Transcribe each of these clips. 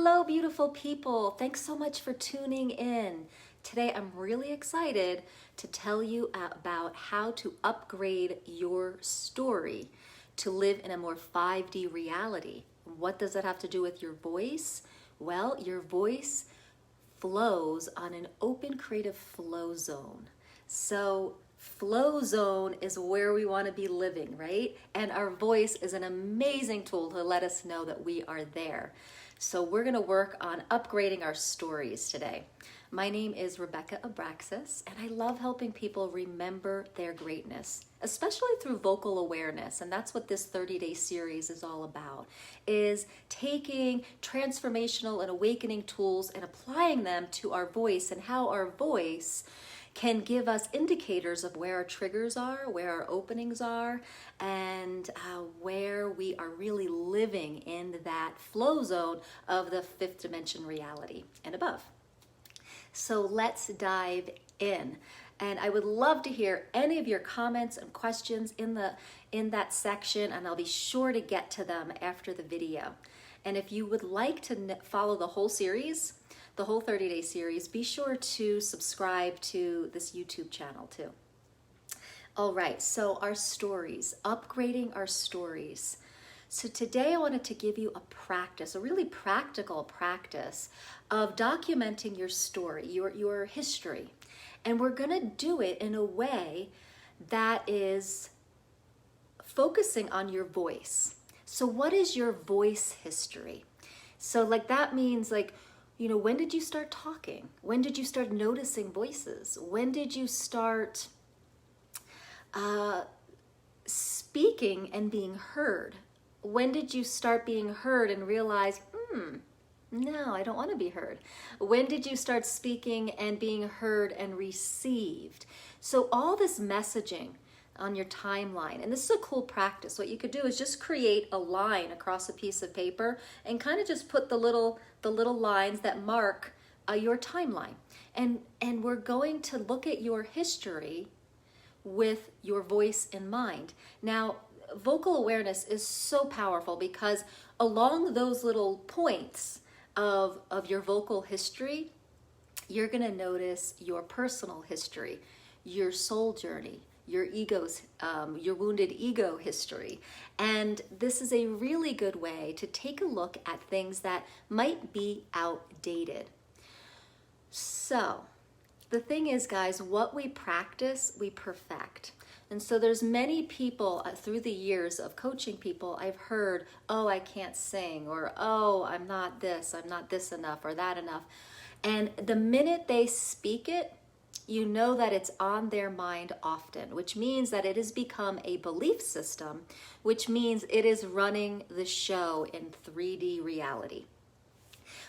Hello, beautiful people. Thanks so much for tuning in. Today, I'm really excited to tell you about how to upgrade your story to live in a more 5D reality. What does that have to do with your voice? Well, your voice flows on an open creative flow zone. So flow zone is where we want to be living, right? And our voice is an amazing tool to let us know that we are there. So we're going to work on upgrading our stories today. My name is Abraxas, and I love helping people remember their greatness, especially through vocal awareness. And that's what this 30-day series is all about, is taking transformational and awakening tools and applying them to our voice and how our voice can give us indicators of where our triggers are, where our openings are, and where we are really living in that flow zone of the fifth dimension reality and above. So let's dive in. And I would love to hear any of your comments and questions in that section, and I'll be sure to get to them after the video. And if you would like to follow the whole series, the whole 30-day series, be sure to subscribe to this YouTube channel too. All right, so our stories, upgrading our stories. So today I wanted to give you a practice, a really practical practice of documenting your story, your history. And we're gonna do it in a way that is focusing on your voice. So what is your voice history? So that means when did you start talking? When did you start noticing voices? When did you start speaking and being heard? When did you start being heard and realize, no, I don't want to be heard? When did you start speaking and being heard and received? So all this messaging on your timeline, and this is a cool practice. What you could do is just create a line across a piece of paper and kind of just put the little lines that mark your timeline. And we're going to look at your history with your voice in mind. Now, vocal awareness is so powerful because along those little points of your vocal history, you're going to notice your personal history, your soul journey, your ego's, your wounded ego history. And this is a really good way to take a look at things that might be outdated. So the thing is, guys, what we practice, we perfect. And so there's many people through the years of coaching people, I've heard, oh, I can't sing, or oh, I'm not this enough, or that enough. And the minute they speak it, you know that it's on their mind often, which means that it has become a belief system, which means it is running the show in 3D reality.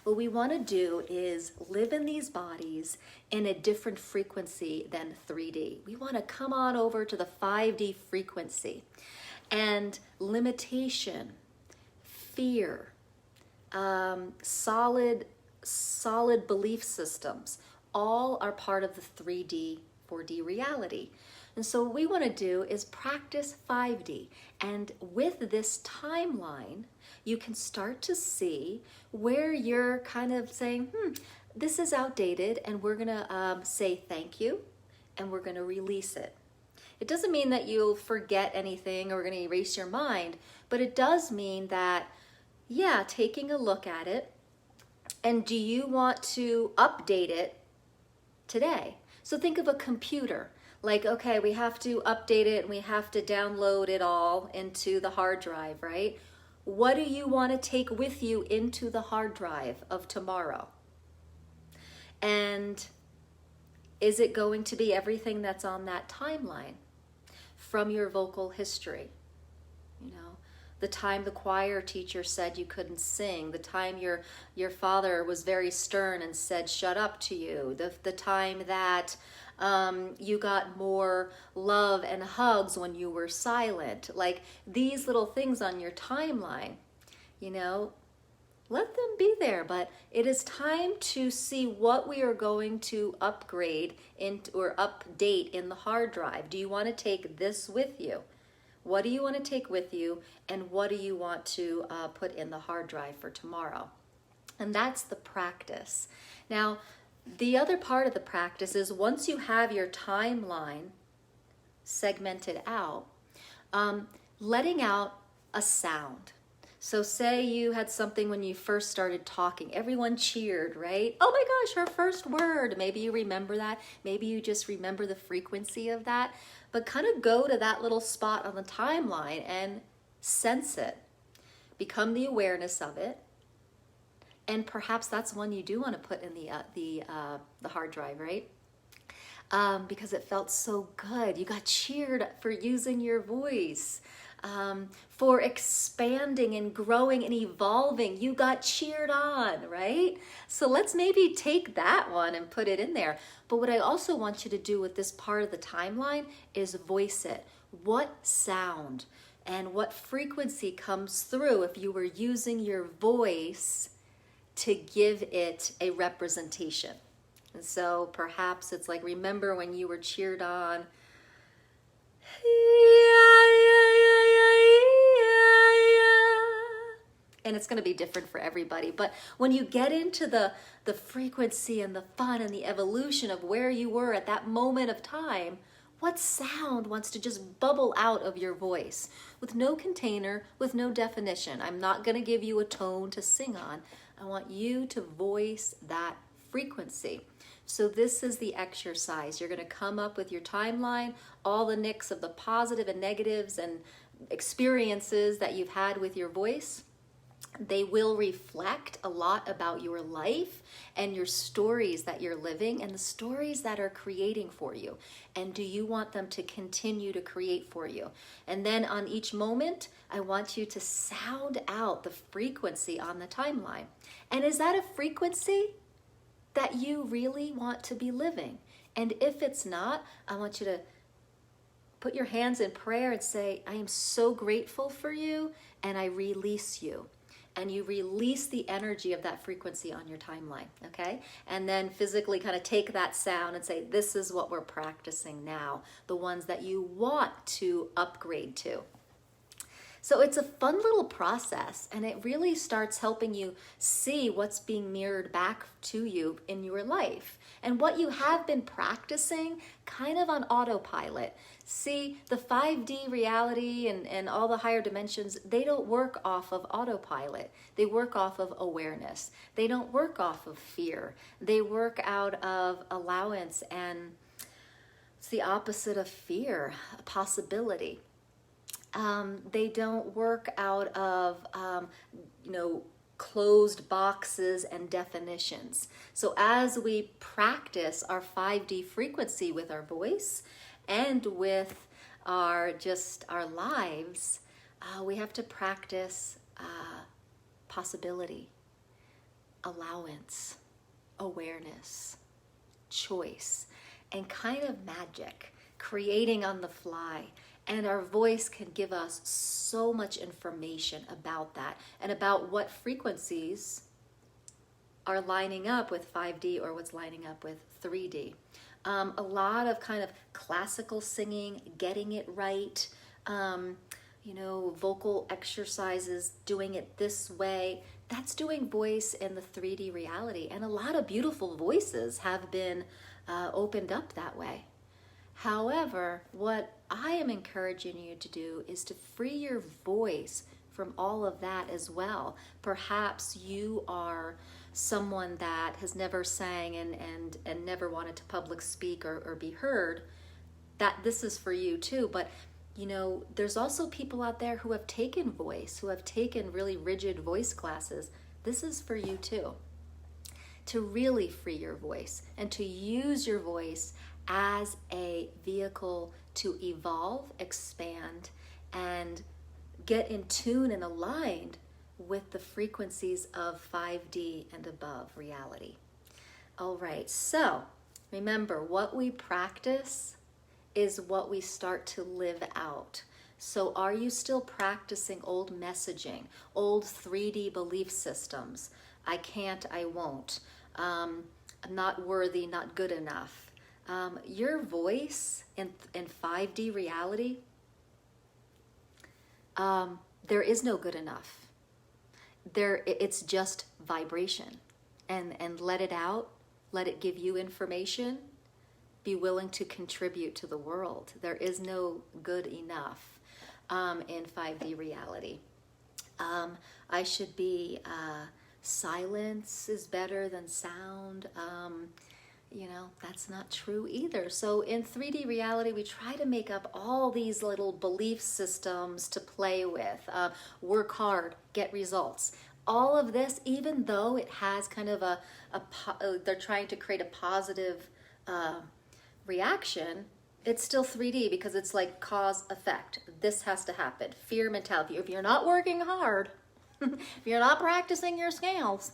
What we want to do is live in these bodies in a different frequency than 3D. We want to come on over to the 5D frequency. And limitation, fear, solid belief systems, all are part of the 3D, 4D reality. And so what we want to do is practice 5D. And with this timeline, you can start to see where you're kind of saying, this is outdated, and we're going to say thank you, and we're going to release it. It doesn't mean that you'll forget anything or going to erase your mind, but it does mean that, yeah, taking a look at it, and do you want to update it today? So think of a computer. Okay, we have to update it and we have to download it all into the hard drive, right? What do you want to take with you into the hard drive of tomorrow? And is it going to be everything that's on that timeline from your vocal history? The time the choir teacher said you couldn't sing, the time your father was very stern and said shut up to you, the time that you got more love and hugs when you were silent. These little things on your timeline, let them be there. But it is time to see what we are going to upgrade or update in the hard drive. Do you want to take this with you? What do you want to take with you, and what do you want to put in the hard drive for tomorrow? And that's the practice. Now, the other part of the practice is once you have your timeline segmented out, letting out a sound. So say you had something when you first started talking, everyone cheered, right? Oh my gosh, her first word. Maybe you remember that. Maybe you just remember the frequency of that. But kind of go to that little spot on the timeline and sense it. Become the awareness of it. And perhaps that's one you do want to put in the hard drive, right? Because it felt so good. You got cheered for using your voice, for expanding and growing and evolving. You got cheered on, right? So let's maybe take that one and put it in there. But what I also want you to do with this part of the timeline is voice it. What sound and what frequency comes through if you were using your voice to give it a representation? And so perhaps it's like, remember when you were cheered on. And it's going to be different for everybody. But when you get into the frequency and the fun and the evolution of where you were at that moment of time, what sound wants to just bubble out of your voice with no container, with no definition? I'm not going to give you a tone to sing on. I want you to voice that frequency. So this is the exercise. You're going to come up with your timeline, all the nicks of the positive and negatives and experiences that you've had with your voice. They will reflect a lot about your life and your stories that you're living and the stories that are creating for you. And do you want them to continue to create for you? And then on each moment, I want you to sound out the frequency on the timeline. And is that a frequency that you really want to be living? And if it's not, I want you to put your hands in prayer and say, I am so grateful for you, and I release you. And you release the energy of that frequency on your timeline, okay? And then physically kind of take that sound and say, this is what we're practicing now, the ones that you want to upgrade to. So it's a fun little process, and it really starts helping you see what's being mirrored back to you in your life and what you have been practicing kind of on autopilot. See, the 5D reality and all the higher dimensions, they don't work off of autopilot. They work off of awareness. They don't work off of fear. They work out of allowance, and it's the opposite of fear, a possibility. They don't work out of, closed boxes and definitions. So as we practice our 5D frequency with our voice and with our lives, we have to practice possibility, allowance, awareness, choice, and kind of magic, creating on the fly. And our voice can give us so much information about that and about what frequencies are lining up with 5D or what's lining up with 3D. A lot of kind of classical singing, getting it right, vocal exercises, doing it this way. That's doing voice in the 3D reality. And a lot of beautiful voices have been opened up that way. However, what I am encouraging you to do is to free your voice from all of that as well. Perhaps you are someone that has never sang and never wanted to public speak or be heard. That this is for you too. But there's also people out there who have taken voice, who have taken really rigid voice classes. This is for you too. To really free your voice and to use your voice as a vehicle to evolve, expand, and get in tune and aligned with the frequencies of 5D and above reality. All right, so remember, what we practice is what we start to live out. So are you still practicing old messaging, old 3D belief systems? I can't, I won't. I'm not worthy, not good enough. Your voice in 5D reality, there is no good enough. it's just vibration. And let it out, let it give you information, be willing to contribute to the world. There is no good enough in 5D reality. I should be, silence is better than sound. That's not true either. So in 3D reality, we try to make up all these little belief systems to play with. Work hard, get results. All of this, even though it has kind of they're trying to create a positive reaction, it's still 3D because it's like cause effect. This has to happen. Fear mentality. If you're not working hard, if you're not practicing your scales.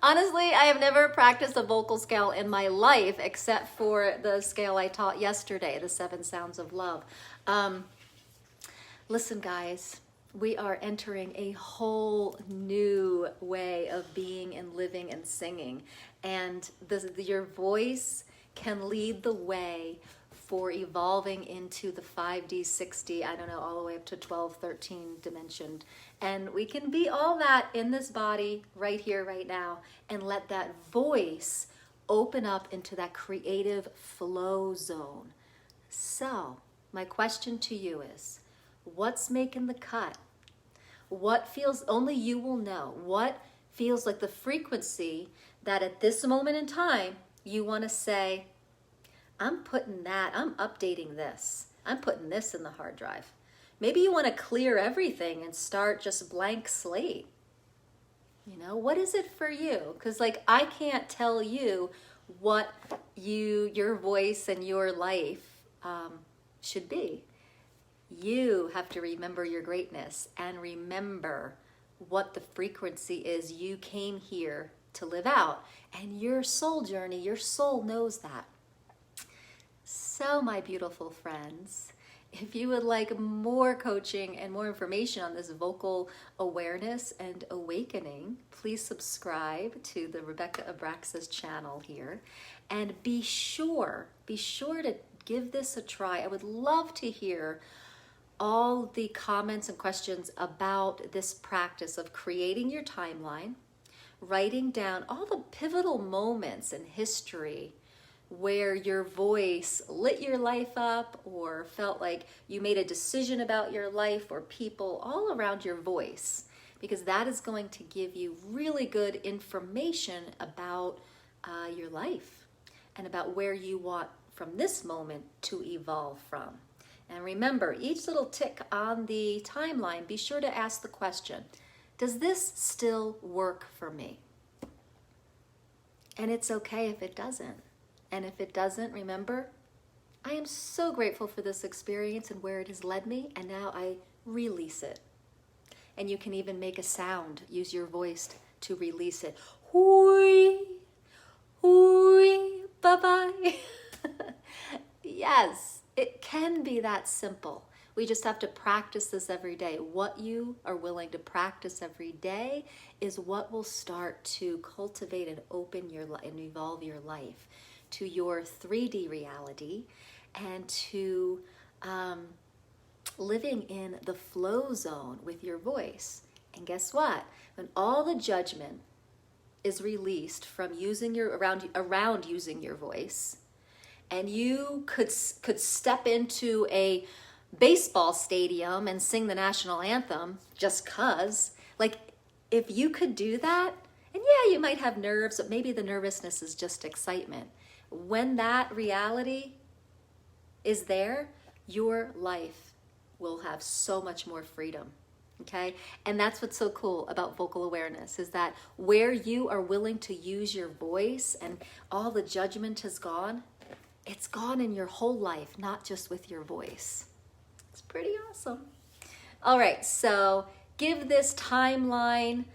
Honestly, I have never practiced a vocal scale in my life except for the scale I taught yesterday, the 7 Sounds of Love. Listen, guys, we are entering a whole new way of being and living and singing. And your voice can lead the way for evolving into the 5D, 6D, I don't know, all the way up to 12, 13 dimensioned. And we can be all that in this body right here, right now, and let that voice open up into that creative flow zone. So my question to you is, what's making the cut? What feels, only you will know, what feels like the frequency that at this moment in time, you want to say, I'm updating this. I'm putting this in the hard drive. Maybe you want to clear everything and start just blank slate. What is it for you? Because I can't tell you what your voice and your life should be. You have to remember your greatness and remember what the frequency is you came here to live out. And your soul journey, your soul knows that. So my beautiful friends, if you would like more coaching and more information on this vocal awareness and awakening, please subscribe to the Rebecca Abraxas channel here. And be sure to give this a try. I would love to hear all the comments and questions about this practice of creating your timeline, writing down all the pivotal moments in history where your voice lit your life up or felt like you made a decision about your life or people all around your voice, because that is going to give you really good information about your life and about where you want from this moment to evolve from. And remember, each little tick on the timeline, be sure to ask the question, does this still work for me? And it's okay if it doesn't. And if it doesn't, remember, I am so grateful for this experience and where it has led me, and now I release it. And you can even make a sound, use your voice to release it. Hooey, hooey, bye-bye. Yes, it can be that simple. We just have to practice this every day. What you are willing to practice every day is what will start to cultivate and open your life and evolve your life to your 3D reality and to living in the flow zone with your voice. And guess what? When all the judgment is released from using around using your voice, and you could step into a baseball stadium and sing the national anthem just 'cause, if you could do that, and yeah, you might have nerves, but maybe the nervousness is just excitement. When that reality is there, your life will have so much more freedom, okay? And that's what's so cool about vocal awareness, is that where you are willing to use your voice and all the judgment has gone, it's gone in your whole life, not just with your voice. It's pretty awesome. All right, so give this timeline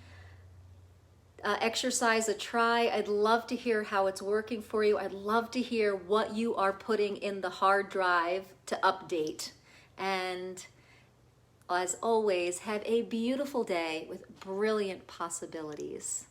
exercise a try. I'd love to hear how it's working for you. I'd love to hear what you are putting in the hard drive to update. And as always, have a beautiful day with brilliant possibilities.